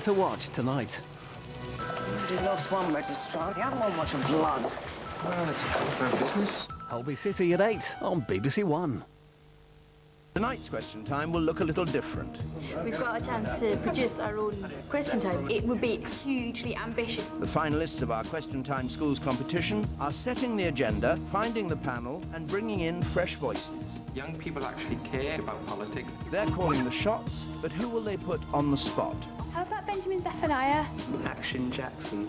to watch tonight. He lost one registrar, the other one watching blood. Well, it's a cutthroat business. Holby City at 8 on BBC One. Tonight's question time will look a little different. We've got a chance to produce our own question time. It would be hugely ambitious. The finalists of our Question Time Schools competition are setting the agenda, finding the panel and bringing in fresh voices. Young people actually care about politics. They're calling the shots, but who will they put on the spot? How about Benjamin Zephaniah? Action Jackson.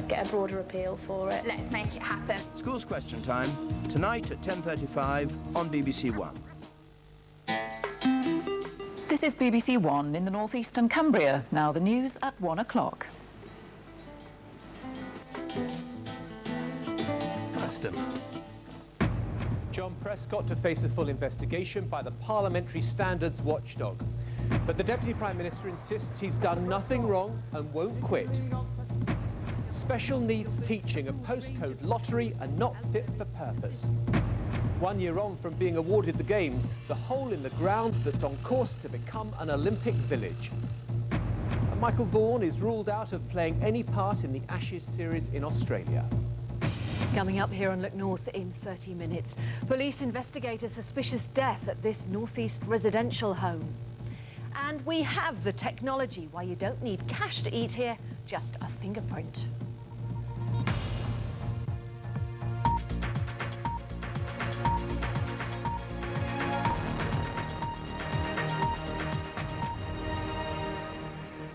Get a broader appeal for it. Let's make it happen. Schools Question Time, tonight at 10:35 on BBC One. This is BBC One in the northeastern Cumbria. Now the news at 1 o'clock. Preston. Jon Prescot to face a full investigation by the Parliamentary Standards Watchdog. But the Deputy Prime Minister insists he's done nothing wrong and won't quit. Special needs teaching and postcode lottery are not fit for purpose. 1 year on from being awarded the Games, the hole in the ground that's on course to become an Olympic village. And Michael Vaughan is ruled out of playing any part in the Ashes series in Australia. Coming up here on Look North in 30 minutes. Police investigate a suspicious death at this northeast residential home. And we have the technology where you don't need cash to eat here, just a fingerprint.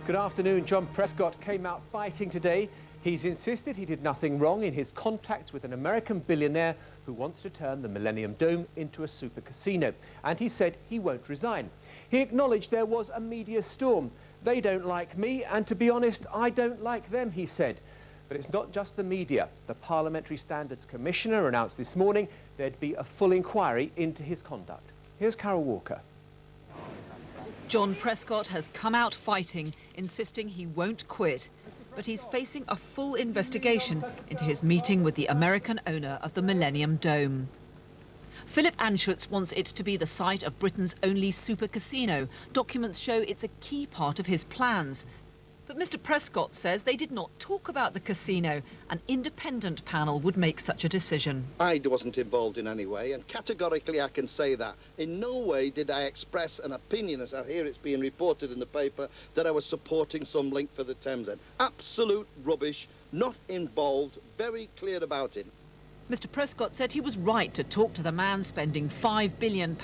Good afternoon. Jon Prescot came out fighting today. He's insisted he did nothing wrong in his contacts with an American billionaire who wants to turn the Millennium Dome into a super casino. And he said he won't resign. He acknowledged there was a media storm. They don't like me, and to be honest, I don't like them, he said. But it's not just the media. The Parliamentary Standards Commissioner announced this morning there'd be a full inquiry into his conduct. Here's Carol Walker. Jon Prescot has come out fighting, insisting he won't quit. But he's facing a full investigation into his meeting with the American owner of the Millennium Dome. Philip Anschutz wants it to be the site of Britain's only super casino. Documents show it's a key part of his plans. But Mr. Prescot says they did not talk about the casino. An independent panel would make such a decision. I wasn't involved in any way, and categorically I can say that. In no way did I express an opinion, as I hear it's being reported in the paper, that I was supporting some link for the Thames End. Absolute rubbish, not involved, very clear about it. Mr. Prescot said he was right to talk to the man spending £5 billion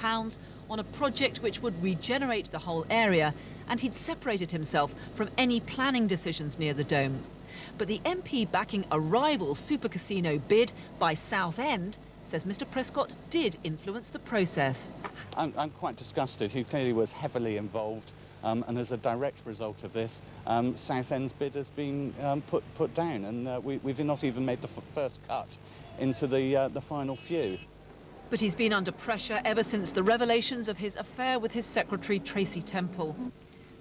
on a project which would regenerate the whole area, and he'd separated himself from any planning decisions near the Dome. But the MP backing a rival super casino bid by Southend says Mr. Prescot did influence the process. I'm quite disgusted. He clearly was heavily involved, and as a direct result of this, Southend's bid has been put down, and we've not even made the first cut into the final few. But he's been under pressure ever since the revelations of his affair with his secretary, Tracy Temple.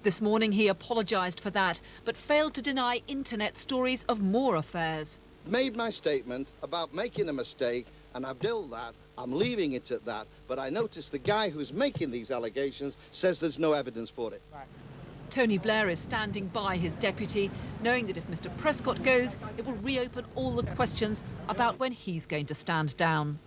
This morning he apologised for that, but failed to deny internet stories of more affairs. Made my statement about making a mistake, and I've dealt that. I'm leaving it at that. But I noticed the guy who's making these allegations says there's no evidence for it. Tony Blair is standing by his deputy, knowing that if Mr. Prescot goes, it will reopen all the questions about when he's going to stand down.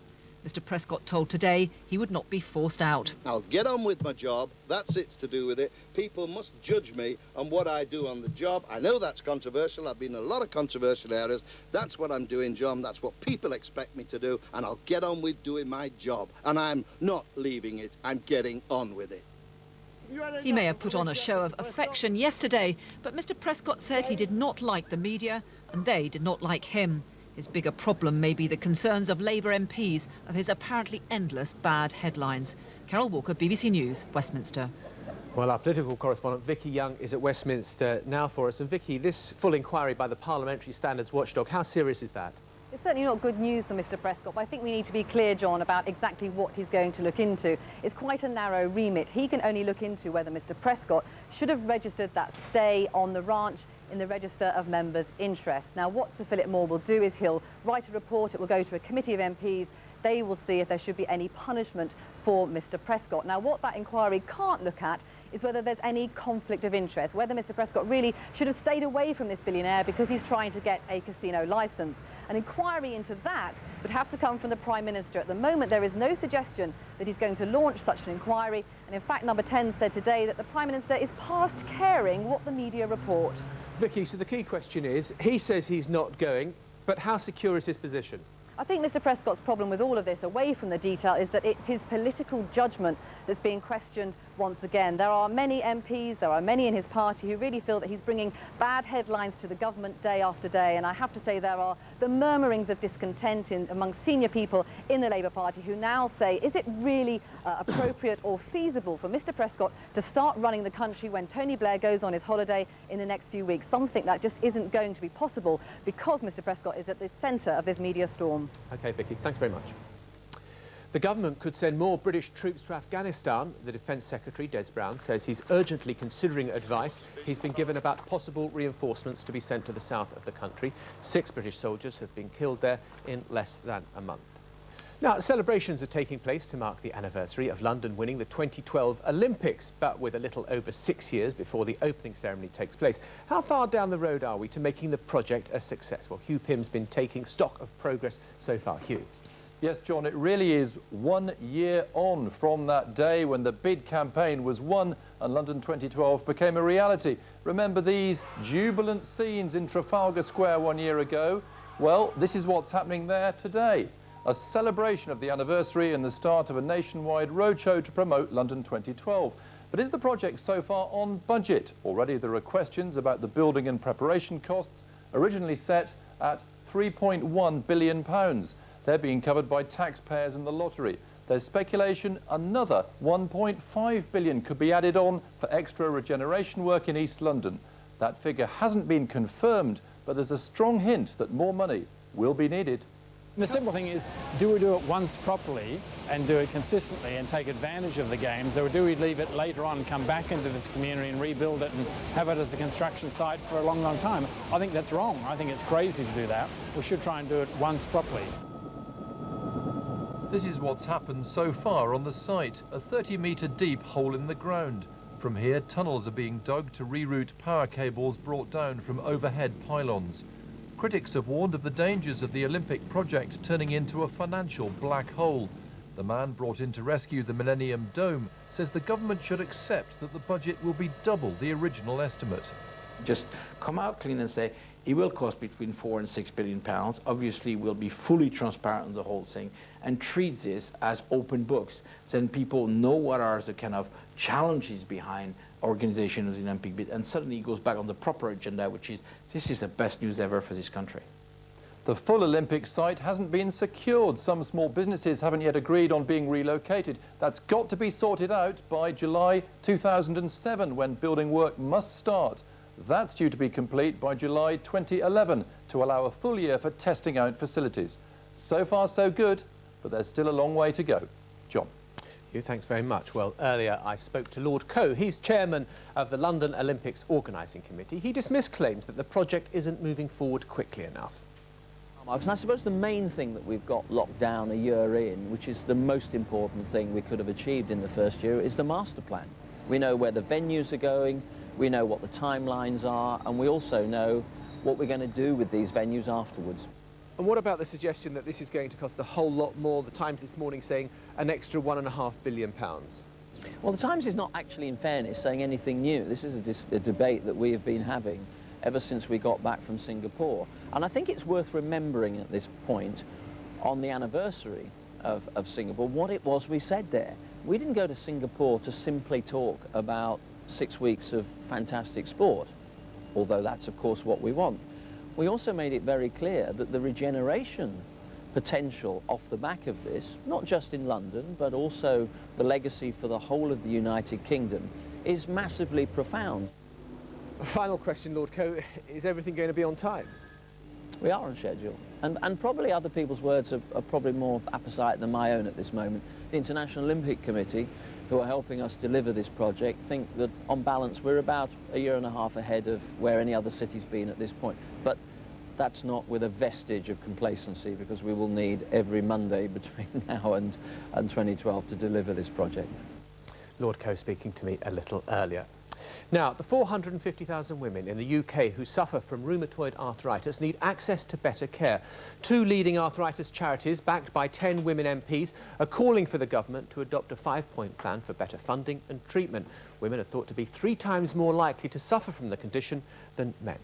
Mr. Prescot told Today he would not be forced out. I'll get on with my job. That's it to do with it. People must judge me on what I do on the job. I know that's controversial. I've been in a lot of controversial areas. That's what I'm doing, John. That's what people expect me to do. And I'll get on with doing my job. And I'm not leaving it. I'm getting on with it. He may have put on a show of affection yesterday, but Mr. Prescot said he did not like the media and they did not like him. His bigger problem may be the concerns of Labour MPs of his apparently endless bad headlines. Carol Walker, BBC News, Westminster. Well, our political correspondent Vicky Young is at Westminster now for us. And Vicky, this full inquiry by the Parliamentary Standards Watchdog, how serious is that? It's certainly not good news for Mr. Prescot, but I think we need to be clear, John, about exactly what he's going to look into. It's quite a narrow remit. He can only look into whether Mr. Prescot should have registered that stay on the ranch in the Register of Members' Interest. Now, what Sir Philip Moore will do is he'll write a report. It will go to a committee of MPs. They will see if there should be any punishment for Mr. Prescot. Now, what that inquiry can't look at is whether there's any conflict of interest, whether Mr. Prescott really should have stayed away from this billionaire because he's trying to get a casino licence. An inquiry into that would have to come from the Prime Minister. At the moment, there is no suggestion that he's going to launch such an inquiry, and in fact, Number 10 said today that the Prime Minister is past caring what the media report. Vicky, so the key question is, he says he's not going, but how secure is his position? I think Mr. Prescott's problem with all of this, away from the detail, is that it's his political judgment that's being questioned once again. There are many MPs, there are many in his party who really feel that he's bringing bad headlines to the government day after day, and I have to say there are the murmurings of discontent among senior people in the Labour Party who now say, is it really appropriate or feasible for Mr. Prescott to start running the country when Tony Blair goes on his holiday in the next few weeks? Something that just isn't going to be possible because Mr. Prescott is at the centre of this media storm. OK, Vicky, thanks very much. The government could send more British troops to Afghanistan. The Defence Secretary, Des Brown, says he's urgently considering advice he's been given about possible reinforcements to be sent to the south of the country. 6 British soldiers have been killed there in less than a month. Now, celebrations are taking place to mark the anniversary of London winning the 2012 Olympics, but with a little over 6 years before the opening ceremony takes place. How far down the road are we to making the project a success? Well, Hugh Pym's been taking stock of progress so far. Hugh. Yes, John, it really is 1 year on from that day when the bid campaign was won and London 2012 became a reality. Remember these jubilant scenes in Trafalgar Square 1 year ago? Well, this is what's happening there today. A celebration of the anniversary and the start of a nationwide roadshow to promote London 2012. But is the project so far on budget? Already there are questions about the building and preparation costs, originally set at £3.1 billion. They're being covered by taxpayers and the lottery. There's speculation another £1.5 billion could be added on for extra regeneration work in East London. That figure hasn't been confirmed, but there's a strong hint that more money will be needed. The simple thing is, do we do it once properly and do it consistently and take advantage of the games, or do we leave it later on, come back into this community and rebuild it and have it as a construction site for a long, long time? I think that's wrong. I think it's crazy to do that. We should try and do it once properly. This is what's happened so far on the site, a 30-metre deep hole in the ground. From here, tunnels are being dug to reroute power cables brought down from overhead pylons. Critics have warned of the dangers of the Olympic project turning into a financial black hole. The man brought in to rescue the Millennium Dome says the government should accept that the budget will be double the original estimate. Just come out clean and say it will cost between £4 and £6 billion. Obviously, we'll be fully transparent on the whole thing and treat this as open books. Then people know what are the kind of challenges behind organisation of the Olympic bid, and suddenly it goes back on the proper agenda, which is this is the best news ever for this country. The full Olympic site hasn't been secured. Some small businesses haven't yet agreed on being relocated. That's got to be sorted out by July 2007, when building work must start. That's due to be complete by July 2011 to allow a full year for testing out facilities. So far, so good, but there's still a long way to go. John. Thanks very much. Well, earlier I spoke to Lord Coe. He's chairman of the London Olympics Organising Committee. He dismissed claims that the project isn't moving forward quickly enough. I suppose the main thing that we've got locked down a year in, which is the most important thing we could have achieved in the first year, is the master plan. We know where the venues are going, we know what the timelines are, and we also know what we're going to do with these venues afterwards. And what about the suggestion that this is going to cost a whole lot more? The Times this morning saying an extra £1.5 billion. Well, the Times is not actually, in fairness, saying anything new. This is a debate that we have been having ever since we got back from Singapore. And I think it's worth remembering at this point, on the anniversary of Singapore, what it was we said there. We didn't go to Singapore to simply talk about 6 weeks of fantastic sport, although that's, of course, what we want. We also made it very clear that the regeneration potential off the back of this, not just in London, but also the legacy for the whole of the United Kingdom, is massively profound. A final question, Lord Coe. Is everything going to be on time? We are on schedule. And probably other people's words are probably more apposite than my own at this moment. The International Olympic Committee, who are helping us deliver this project, think that on balance we're about a year and a half ahead of where any other city's been at this point. But that's not with a vestige of complacency, because we will need every Monday between now and 2012 to deliver this project. Lord Coe speaking to me a little earlier. Now, the 450,000 women in the UK who suffer from rheumatoid arthritis need access to better care. 2 leading arthritis charities, backed by 10 women MPs, are calling for the government to adopt a 5-point plan for better funding and treatment. Women are thought to be 3 times more likely to suffer from the condition than men.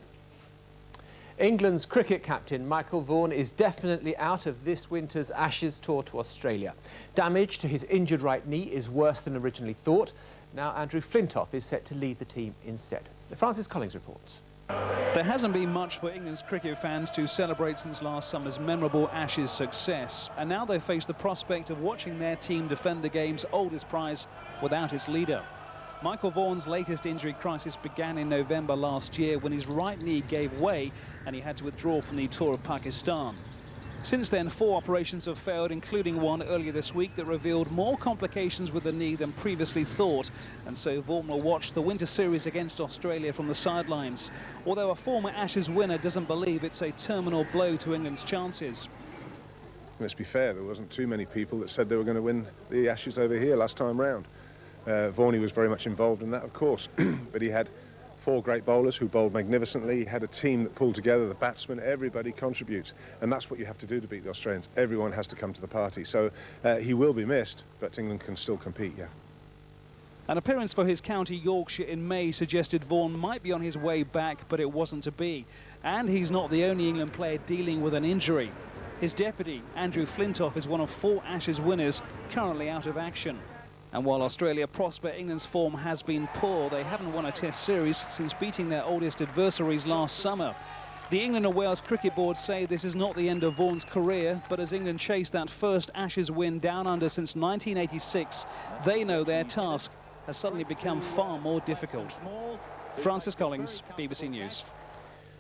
England's cricket captain Michael Vaughan is definitely out of this winter's Ashes tour to Australia. Damage to his injured right knee is worse than originally thought. Now Andrew Flintoff is set to lead the team instead. Francis Collins reports. There hasn't been much for England's cricket fans to celebrate since last summer's memorable Ashes success. And now they face the prospect of watching their team defend the game's oldest prize without its leader. Michael Vaughan's latest injury crisis began in November last year when his right knee gave way and he had to withdraw from the tour of Pakistan. Since then, 4 operations have failed, including one earlier this week that revealed more complications with the knee than previously thought. And so Vaughan will watch the Winter Series against Australia from the sidelines. Although a former Ashes winner doesn't believe it's a terminal blow to England's chances. Let's be fair, there wasn't too many people that said they were going to win the Ashes over here last time round. Vaughan was very much involved in that, of course, but he had 4 great bowlers who bowled magnificently. He had a team that pulled together, the batsmen, everybody contributes, and that's what you have to do to beat the Australians. Everyone has to come to the party, so he will be missed, but England can still compete, yeah. An appearance for his county Yorkshire in May suggested Vaughan might be on his way back, but it wasn't to be. And he's not the only England player dealing with an injury. His deputy, Andrew Flintoff, is one of 4 Ashes winners currently out of action. And while Australia prosper, England's form has been poor. They haven't won a Test series since beating their oldest adversaries last summer. The England and Wales Cricket Board say this is not the end of Vaughan's career, but as England chase that first Ashes win down under since 1986, they know their task has suddenly become far more difficult. Francis Collins, BBC News.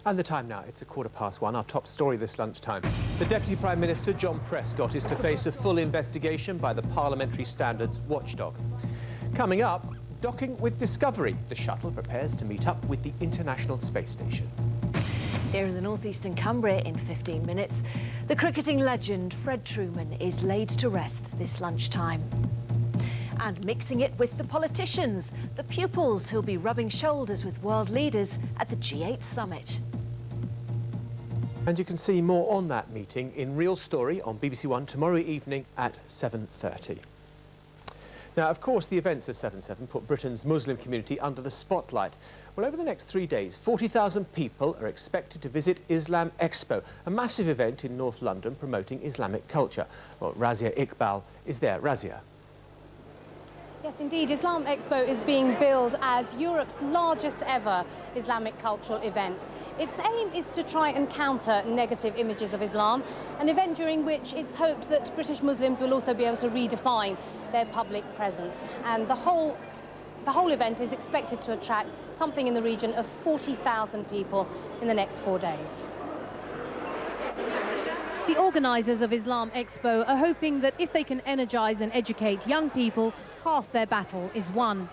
And the time now, it's 1:15. Our top story this lunchtime. The Deputy Prime Minister, Jon Prescot, is to face a full investigation by the Parliamentary Standards watchdog. Coming up, docking with Discovery. The shuttle prepares to meet up with the International Space Station. Here in the northeastern Cumbria in 15 minutes, the cricketing legend Fred Trueman is laid to rest this lunchtime. And mixing it with the politicians, the pupils who'll be rubbing shoulders with world leaders at the G8 summit. And you can see more on that meeting in Real Story on BBC One tomorrow evening at 7:30. Now, of course, the events of 7/7 put Britain's Muslim community under the spotlight. Well, over the next 3 days, 40,000 people are expected to visit Islam Expo, a massive event in North London promoting Islamic culture. Well, Razia Iqbal is there. Razia. Yes, indeed. Islam Expo is being billed as Europe's largest ever Islamic cultural event. Its aim is to try and counter negative images of Islam, an event during which it's hoped that British Muslims will also be able to redefine their public presence. And the whole event is expected to attract something in the region of 40,000 people in the next 4 days. The organisers of Islam Expo are hoping that if they can energise and educate young people, half their battle is won.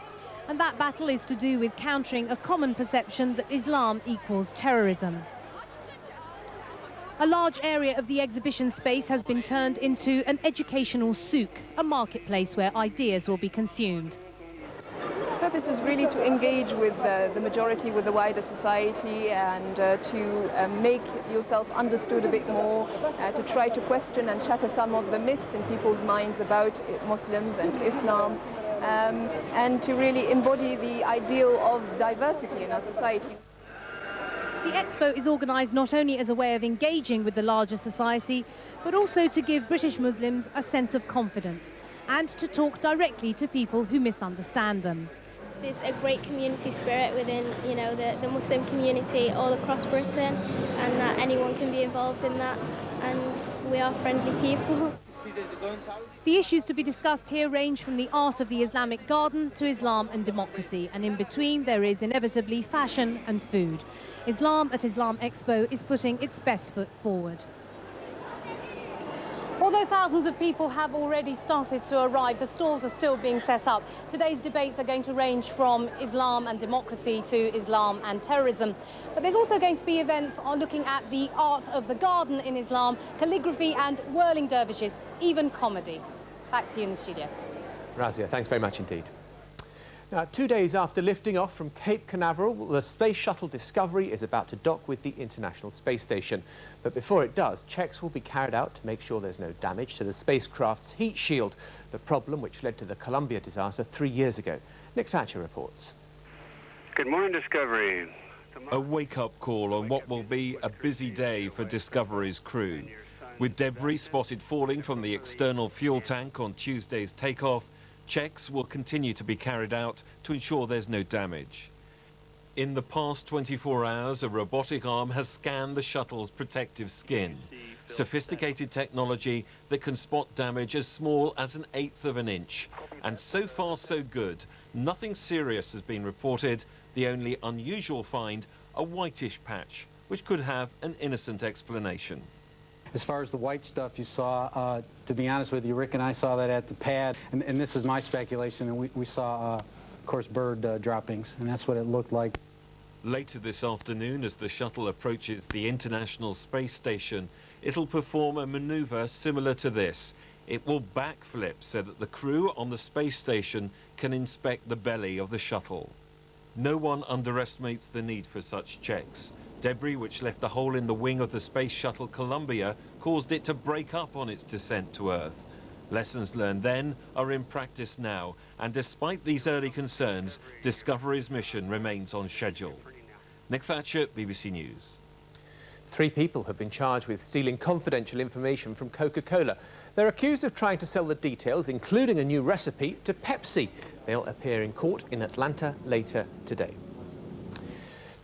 And that battle is to do with countering a common perception that Islam equals terrorism. A large area of the exhibition space has been turned into an educational souk, a marketplace where ideas will be consumed. The purpose was really to engage with the majority, with the wider society, and to make yourself understood a bit more, to try to question and shatter some of the myths in people's minds about Muslims and Islam, and to really embody the ideal of diversity in our society. The Expo is organised not only as a way of engaging with the larger society, but also to give British Muslims a sense of confidence and to talk directly to people who misunderstand them. There's a great community spirit within, the Muslim community all across Britain, and that anyone can be involved in that, and we are friendly people. The issues to be discussed here range from the art of the Islamic garden to Islam and democracy, and in between there is inevitably fashion and food. Islam at Islam Expo is putting its best foot forward. Although thousands of people have already started to arrive, the stalls are still being set up. Today's debates are going to range from Islam and democracy to Islam and terrorism. But there's also going to be events on looking at the art of the garden in Islam, calligraphy and whirling dervishes, even comedy. Back to you in the studio. Razia, thanks very much indeed. Now, 2 days after lifting off from Cape Canaveral, the Space Shuttle Discovery is about to dock with the International Space Station. But before it does, checks will be carried out to make sure there's no damage to the spacecraft's heat shield, the problem which led to the Columbia disaster 3 years ago. Nick Thatcher reports. Good morning, Discovery. A wake-up call on what will be a busy day for Discovery's crew. With debris spotted falling from the external fuel tank on Tuesday's takeoff, checks will continue to be carried out to ensure there's no damage. In the past 24 hours, a robotic arm has scanned the shuttle's protective skin. Sophisticated technology that can spot damage as small as 1/8 of an inch. And so far, so good. Nothing serious has been reported. The only unusual find, a whitish patch, which could have an innocent explanation. As far as the white stuff you saw, to be honest with you, Rick and I saw that at the pad, and this is my speculation, and we saw, of course, bird droppings, and that's what it looked like. Later this afternoon, as the shuttle approaches the International Space Station, it'll perform a maneuver similar to this. It will backflip so that the crew on the space station can inspect the belly of the shuttle. No one underestimates the need for such checks. Debris which left a hole in the wing of the space shuttle Columbia caused it to break up on its descent to Earth. Lessons learned then are in practice now, and despite these early concerns, Discovery's mission remains on schedule. Nick Thatcher, BBC News. 3 people have been charged with stealing confidential information from Coca-Cola. They're accused of trying to sell the details, including a new recipe, to Pepsi. They'll appear in court in Atlanta later today.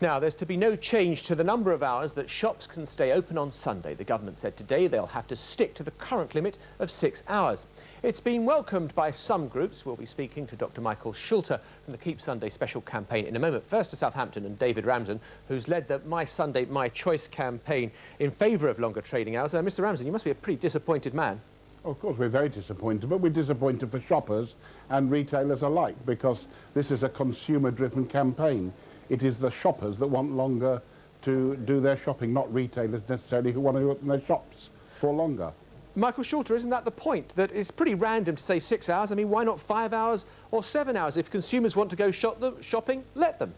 Now, there's to be no change to the number of hours that shops can stay open on Sunday. The government said today they'll have to stick to the current limit of 6 hours. It's been welcomed by some groups. We'll be speaking to Dr. Michael Schulter from the Keep Sunday Special campaign in a moment. First to Southampton and David Ramsden, who's led the My Sunday, My Choice campaign in favour of longer trading hours. Mr. Ramsden, you must be a pretty disappointed man. Of course, we're very disappointed, but we're disappointed for shoppers and retailers alike, because this is a consumer-driven campaign. It is the shoppers that want longer to do their shopping, not retailers necessarily who want to open their shops for longer. Michael Schulter, isn't that the point? That it's pretty random to say 6 hours. I mean, why not 5 hours or 7 hours? If consumers want to go shopping, let them.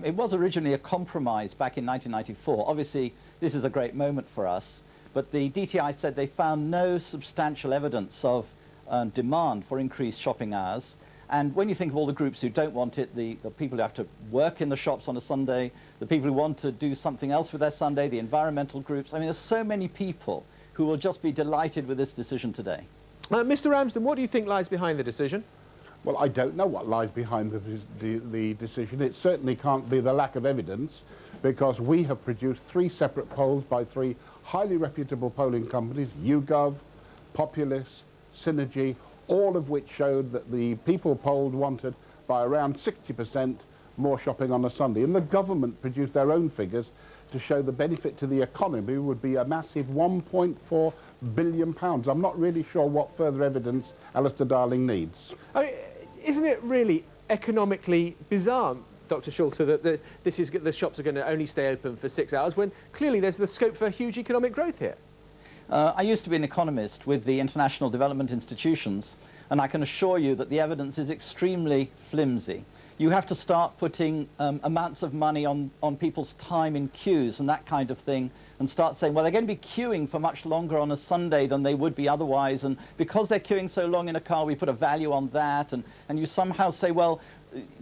It was originally a compromise back in 1994. Obviously, this is a great moment for us, but the DTI said they found no substantial evidence of demand for increased shopping hours. And when you think of all the groups who don't want it, the people who have to work in the shops on a Sunday, the people who want to do something else with their Sunday, the environmental groups, I mean, there's so many people who will just be delighted with this decision today. Mr. Ramsden, what do you think lies behind the decision? Well, I don't know what lies behind the decision. It certainly can't be the lack of evidence, because we have produced 3 separate polls by 3 highly reputable polling companies, YouGov, Populous, Synergy, all of which showed that the people polled wanted by around 60% more shopping on a Sunday. And the government produced their own figures to show the benefit to the economy would be a massive £1.4 billion. I'm not really sure what further evidence Alistair Darling needs. I mean, isn't it really economically bizarre, Dr. Schulter, that the shops are going to only stay open for 6 hours when clearly there's the scope for huge economic growth here? I used to be an economist with the international development institutions, and I can assure you that the evidence is extremely flimsy. You have to start putting amounts of money on people's time in queues and that kind of thing, and start saying, well, they're going to be queuing for much longer on a Sunday than they would be otherwise, and because they're queuing so long in a car, we put a value on that, and you somehow say, well,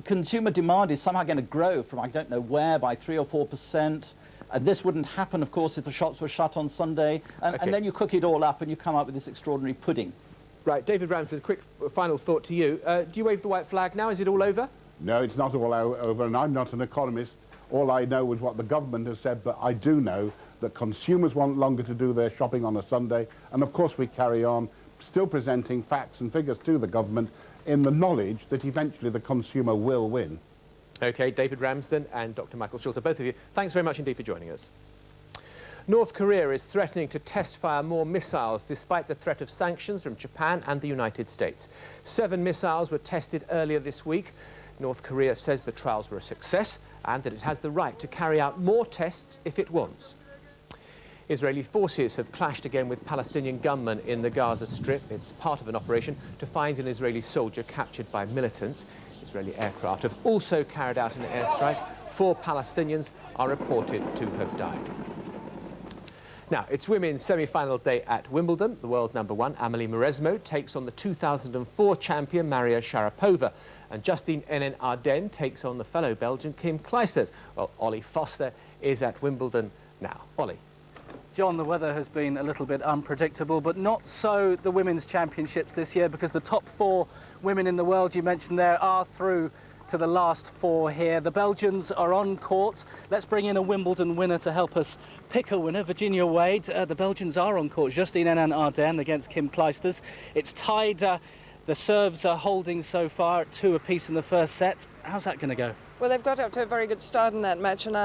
consumer demand is somehow going to grow from I don't know where by 3 or 4%. This wouldn't happen, of course, if the shops were shut on Sunday. And then you cook it all up and you come up with this extraordinary pudding. Right, David Ramsden, quick final thought to you. Do you wave the white flag now? Is it all over? No, it's not all over, and I'm not an economist. All I know is what the government has said, but I do know that consumers want longer to do their shopping on a Sunday. And of course we carry on still presenting facts and figures to the government in the knowledge that eventually the consumer will win. OK, David Ramsden and Dr. Michael Schulter, both of you, thanks very much indeed for joining us. North Korea is threatening to test-fire more missiles despite the threat of sanctions from Japan and the United States. 7 missiles were tested earlier this week. North Korea says the trials were a success and that it has the right to carry out more tests if it wants. Israeli forces have clashed again with Palestinian gunmen in the Gaza Strip. It's part of an operation to find an Israeli soldier captured by militants. Israeli aircraft have also carried out an airstrike. 4 Palestinians are reported to have died. Now, it's women's semi-final day at Wimbledon. The world #1, Amelie Mauresmo, takes on the 2004 champion Maria Sharapova. And Justine Henin-Ardenne takes on the fellow Belgian Kim Clijsters. Well, Ollie Foster is at Wimbledon now. Ollie. John, the weather has been a little bit unpredictable, but not so the women's championships this year, because the top 4 women in the world you mentioned there are through to the last 4 here. The Belgians are on court. Let's bring in a Wimbledon winner to help us pick a winner. Virginia Wade. The Belgians are on court. Justine Henin-Ardenne against Kim Clijsters. It's tied. The serves are holding so far at 2 apiece in the first set. How's that going to go? Well, they've got up to a very good start in that match, and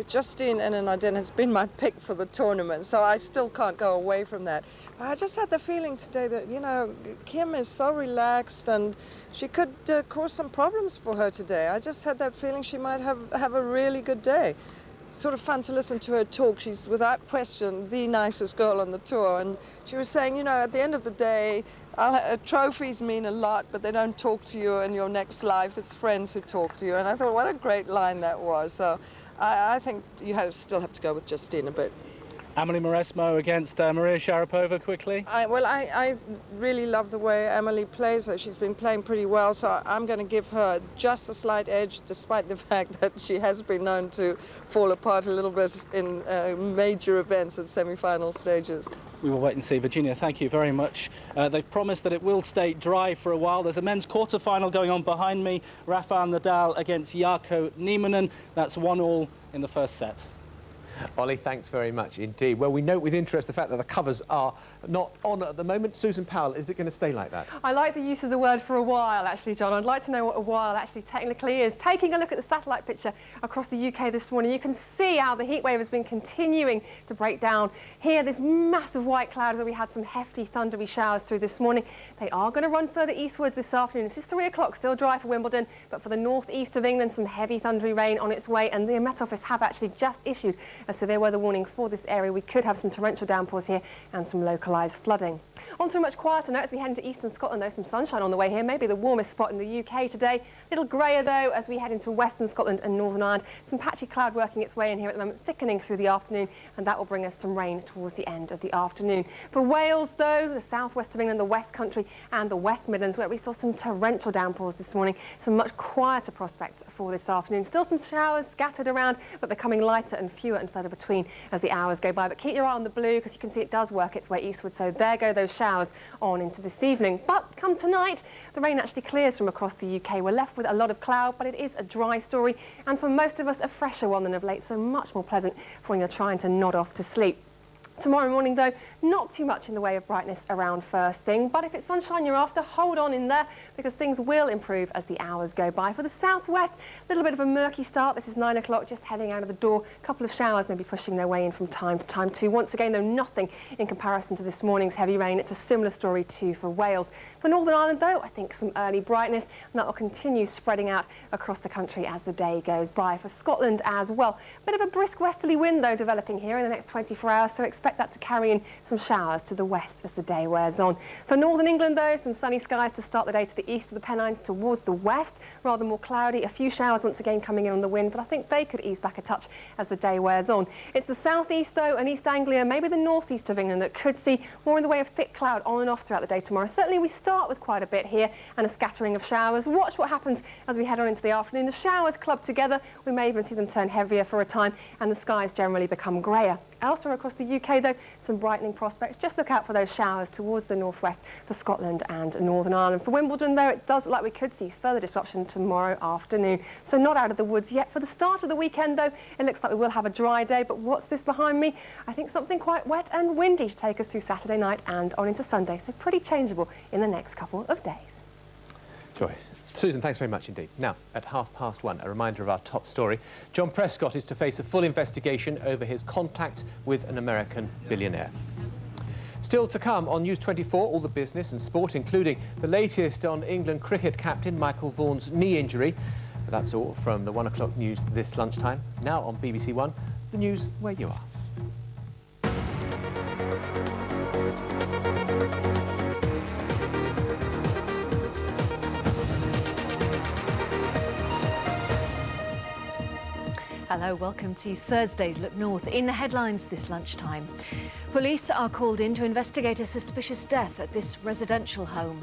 Justine Henin-Ardenne has been my pick for the tournament, so I still can't go away from that. But I just had the feeling today that, you know, Kim is so relaxed and she could cause some problems for her today. I just had that feeling she might have a really good day. Sort of fun to listen to her talk. She's, without question, the nicest girl on the tour, and she was saying, you know, at the end of the day, trophies mean a lot, but they don't talk to you in your next life. It's friends who talk to you. And I thought, what a great line that was. So I think you still have to go with Justine a bit. Amelie Mauresmo against Maria Sharapova quickly. I really love the way Amelie plays her. She's been playing pretty well, so I'm going to give her just a slight edge, despite the fact that she has been known to fall apart a little bit in major events at semi-final stages. We will wait and see. Virginia, thank you very much. They've promised that it will stay dry for a while. There's a men's quarter-final going on behind me. Rafael Nadal against Jarkko Nieminen. That's 1-1 in the first set. Ollie, thanks very much indeed. Well, we note with interest the fact that the covers are not on at the moment. Susan Powell, is it going to stay like that? I like the use of the word for a while, actually, John. I'd like to know what a while actually technically is. Taking a look at the satellite picture across the UK this morning, you can see how the heat wave has been continuing to break down. Here, this massive white cloud where we had some hefty thundery showers through this morning. They are going to run further eastwards this afternoon. This is 3 o'clock, still dry for Wimbledon, but for the northeast of England, some heavy thundery rain on its way, and the Met Office have actually just issued a severe weather warning for this area. We could have some torrential downpours here and some localised flooding. On to a much quieter note as we head into eastern Scotland, though, some sunshine on the way here, maybe the warmest spot in the UK today. A little greyer, though, as we head into western Scotland and Northern Ireland. Some patchy cloud working its way in here at the moment, thickening through the afternoon, and that will bring us some rain towards the end of the afternoon. For Wales, though, the southwest of England, the West Country and the West Midlands, where we saw some torrential downpours this morning, some much quieter prospects for this afternoon. Still some showers scattered around, but becoming lighter and fewer and further between as the hours go by. But keep your eye on the blue, because you can see it does work its way eastward, so there go those showers on into this evening. But come tonight, the rain actually clears from across the UK. We're left with a lot of cloud, but it is a dry story, and for most of us a fresher one than of late, so much more pleasant for when you're trying to nod off to sleep. Tomorrow morning, though, not too much in the way of brightness around first thing, but if it's sunshine you're after, hold on in there, because things will improve as the hours go by. For the southwest, a little bit of a murky start. This is 9 o'clock, just heading out of the door. A couple of showers maybe pushing their way in from time to time too. Once again, though, nothing in comparison to this morning's heavy rain. It's a similar story too for Wales. For Northern Ireland, though, I think some early brightness, and that will continue spreading out across the country as the day goes by. For Scotland as well, a bit of a brisk westerly wind, though, developing here in the next 24 hours, so expect that to carry in some showers to the west as the day wears on. For Northern England, though, some sunny skies to start the day to the east of the Pennines towards the west, rather more cloudy. A few showers once again coming in on the wind, but I think they could ease back a touch as the day wears on. It's the southeast, though, and East Anglia, maybe the northeast of England, that could see more in the way of thick cloud on and off throughout the day tomorrow. Certainly we start with quite a bit here and a scattering of showers. Watch what happens as we head on into the afternoon. The showers club together. We may even see them turn heavier for a time, and the skies generally become greyer. Elsewhere across the UK, though, some brightening prospects. Just look out for those showers towards the northwest for Scotland and Northern Ireland. For Wimbledon, though, it does look like we could see further disruption tomorrow afternoon. So not out of the woods yet. For the start of the weekend, though, it looks like we will have a dry day. But what's this behind me? I think something quite wet and windy to take us through Saturday night and on into Sunday. So pretty changeable in the next couple of days. Joy. Susan, thanks very much indeed. Now, at 1:30, a reminder of our top story. Jon Prescot is to face a full investigation over his contact with an American billionaire. Still to come on News 24, all the business and sport, including the latest on England cricket captain Michael Vaughan's knee injury. But that's all from the 1 o'clock news this lunchtime. Now on BBC One, the news where you are. Hello, welcome to Thursday's Look North. In the headlines this lunchtime, police are called in to investigate a suspicious death at this residential home.